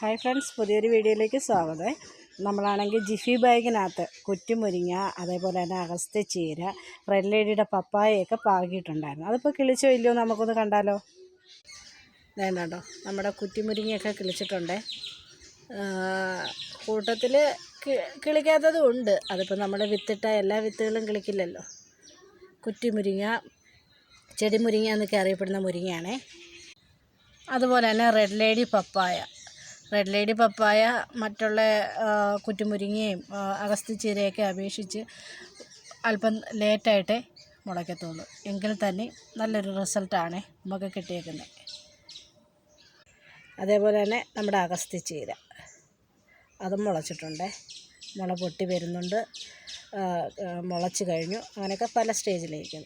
Hi friends, പുതിയൊരു വീഡിയോയിലേക്ക് സ്വാഗതം. നമ്മളാണെങ്കിൽ ജിഫി ബാഗിനകത്ത് കുറ്റിമുരിങ്ങ, അതേപോലെ തന്നെ അഗസ്ത്യച്ചീര, റെഡ് ലേഡിയുടെ പപ്പായയൊക്കെ പാകിയിട്ടുണ്ടായിരുന്നു. അതിപ്പോൾ കിളിച്ചോ ഇല്ലയോ നമുക്കൊന്ന് കണ്ടാലോ. വേണ്ടോ, നമ്മുടെ കുറ്റിമുരിങ്ങയൊക്കെ കിളിച്ചിട്ടുണ്ട്. കൂട്ടത്തിൽ കിളിക്കാത്തതും ഉണ്ട്. അതിപ്പോൾ നമ്മൾ വിത്തിട്ട എല്ലാ വിത്തുകളും കിളിക്കില്ലല്ലോ. കുറ്റിമുരിങ്ങ, ചെടിമുരിങ്ങ എന്നൊക്കെ അറിയപ്പെടുന്ന മുരിങ്ങയാണേ. അതുപോലെ തന്നെ റെഡ് ലേഡി പപ്പായ മറ്റുള്ള കുറ്റിമുരിങ്ങയും അഗസ്ത്യച്ചീരയൊക്കെ അപേക്ഷിച്ച് അല്പം ലേറ്റായിട്ടേ മുളയ്ക്കത്തുള്ളൂ. എങ്കിൽ തന്നെ നല്ലൊരു റിസൾട്ടാണ് നമുക്ക് കിട്ടിയേക്കുന്നത്. അതേപോലെ തന്നെ നമ്മുടെ അഗസ്ത്യച്ചീര അതും മുളച്ചിട്ടുണ്ട്. മുള പൊട്ടി വരുന്നുണ്ട്, മുളച്ച് കഴിഞ്ഞു. അങ്ങനെയൊക്കെ പല സ്റ്റേജിലേക്കും.